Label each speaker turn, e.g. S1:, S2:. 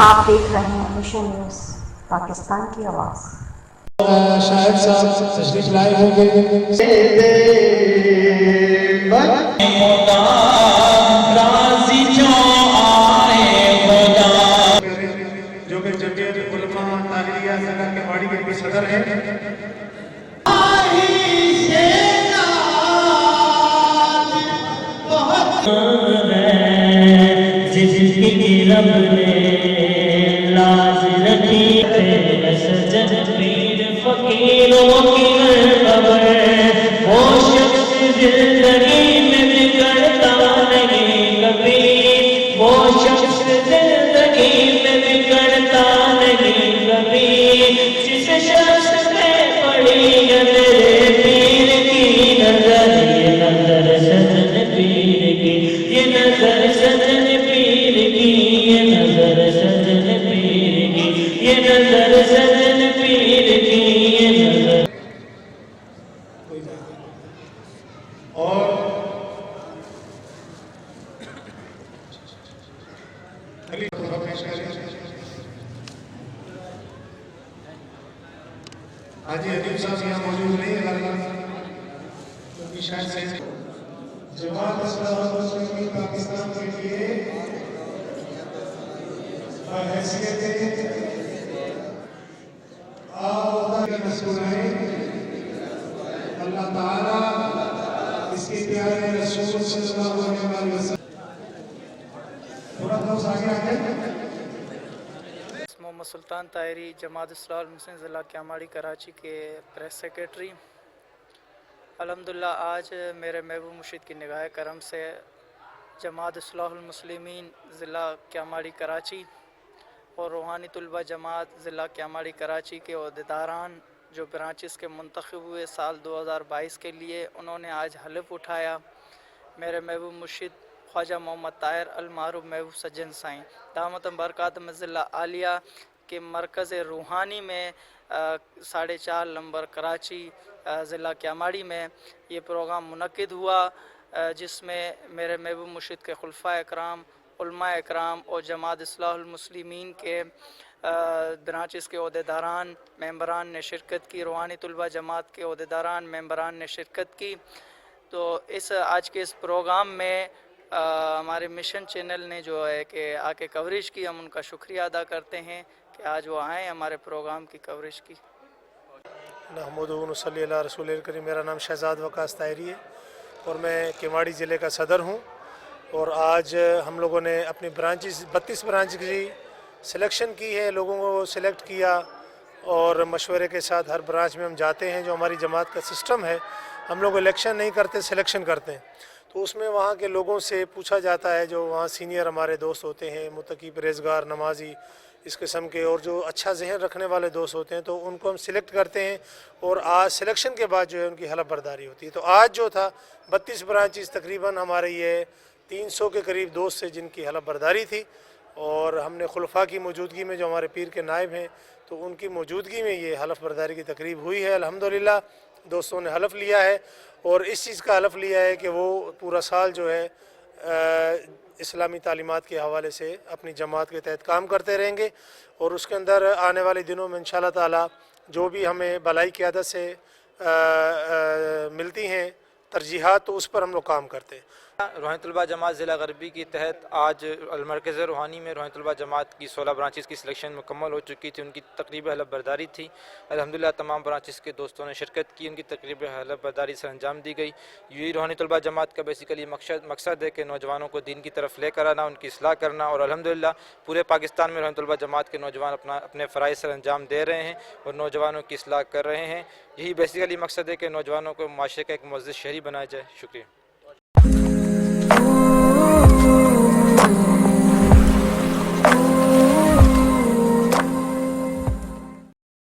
S1: आप देख रहे हैं मिशन न्यूज़, पाकिस्तान की आवाज़।
S2: शायद साहब तशरीफ लाए होंगे। जो कि जमीयत उलमा ताहिरिया ज़िला केवाड़ी के भी सदर हैं।
S3: जिसकी रब ने लाज रखी है सजन पीर फकीरों की खबर, वो शख्स जिंदगी में बिगड़ता नहीं कभी, वो शख्स जिंदगी में बिगड़ता नहीं कभी, जिस शख्स पे पड़ी है मेरे पीर की नजर, ये नजर सजन पीर की, ये नजर सजन पीर की, ये नजर सजन पीर की, ये नजर सजन पीर की, ये नजर।
S2: और अगली तोहफा पेश करें हाजी अदीब साहब यहाँ मौजूद नहीं है, क्योंकि शायद से जमात इस्लामी मुस्लिमीन पाकिस्तान के लिए हैसियत अल्लाह ताला इसके प्यारे रसूल सल्लल्लाहु अलैहि वसल्लम थोड़ा बहुत आगे आगे।
S4: मोहम्मद सुल्तान ताहिरी जमात इस्लामी मुस्लिम ज़िला क्यामाड़ी कराची के प्रेस सेक्रेटरी। अल्हम्दुलिल्लाह आज मेरे महबूब मुर्शिद की निगाह करम से जमात इस्लाहुल मुस्लिमीन ज़िला क्यामाड़ी कराची और रूहानी तुलबा जमात ज़िला क्यामाड़ी कराची के ओहदेदारान जो ब्रांचेस के मुंतखब हुए साल 2022 के लिए, उन्होंने आज हलफ उठाया मेरे महबूब मुर्शिद ख्वाजा मोहम्मद ताहिर अल मारूफ महबूब सज्जन साईं दामतम बरकातुहुम ज़िला आलिया के मरकज़ रूहानी में 4.5 नंबर कराची ज़िला क्यामाड़ी में ये प्रोग्राम मुनक्किद हुआ, जिसमें मेरे महबूब मुर्शिद के खुलफा इकराम, उलमा इकराम और जमात इस्लाहुल मुस्लिमीन के ब्रांचेस के ओहदेदारान मेंबरान ने शिरकत की, रूहानी तुलबा जमात के ओहदेदारान मेंबरान ने शिरकत की। तो इस आज के इस प्रोग्राम में हमारे मिशन चैनल ने जो है कि आके कवरेज की, हम उनका शुक्रिया अदा करते हैं कि आज वो आए हमारे प्रोग्राम की कवरेज की।
S2: नहमदुहु सल्ली अला रसूलिल करीम। मेरा नाम शहजाद वकास ताहिरी है और मैं केवाड़ी ज़िले का सदर हूँ। और आज हम लोगों ने अपनी ब्रांचेस 32 ब्रांच की सिलेक्शन की है, लोगों को सिलेक्ट किया और मशवरे के साथ हर ब्रांच में हम जाते हैं। जो हमारी जमात का सिस्टम है, हम लोग इलेक्शन नहीं करते, सिलेक्शन करते हैं। तो उसमें वहाँ के लोगों से पूछा जाता है, जो वहाँ सीनियर हमारे दोस्त होते हैं, मुत्तकी परहेज़गार नमाजी इस किस्म के, और जो अच्छा जहन रखने वाले दोस्त होते हैं, तो उनको हम सिलेक्ट करते हैं। और आज सिलेक्शन के बाद जो है उनकी हलफ बर्दारी होती है। तो आज जो था 32 ब्रांचेस तकरीबन हमारे ये 300 के करीब दोस्त से जिनकी हलफ बर्दारी थी, और हमने खुलफा की मौजूदगी में जो हमारे पीर के नायब हैं, तो उनकी मौजूदगी में ये हलफ बर्दारी की तकरीब हुई है। अल्हम्दुलिल्लाह दोस्तों ने हलफ लिया है और इस चीज़ का हलफ लिया है कि वो पूरा साल जो है इस्लामी तालीमात के हवाले से अपनी जमात के तहत काम करते रहेंगे। और उसके अंदर आने वाले दिनों में इंशाअल्लाह ताला जो भी हमें भलाई की आदत से मिलती हैं तरजीहात, तो उस पर हम लोग काम करते हैं।
S5: रूहानी तलबा जमात ज़िला गरबी के तहत आज मरकज़ रूहानी में रूहानी तलबा जमात की 16 ब्रांचेस की सिलेक्शन मुकम्मल हो चुकी थी। उनकी तकरीब हलफ बर्दारी थी। अल्हम्दुलिल्लाह तमाम ब्रांचेस के दोस्तों ने शिरकत की, उनकी तकरीब हलफ बर्दारी से अंजाम दी गई। यही रूहानी तलबा जमात का बेसिकली मकसद है कि नौजवानों को दीन की तरफ लेकर आना, उनकी इस्लाह करना। और अल्हम्दुलिल्लाह पूरे पाकिस्तान में रूहानी तलबा जमात के नौजवान अपने फ़राइज़ सर अंजाम दे रहे हैं और नौजवानों की इस्लाह कर रहे हैं। यही बेसिकली मकसद है कि नौजवानों को माशरे का एक मुअज़्ज़िज़ शहरी बनाया जाए। शुक्रिया।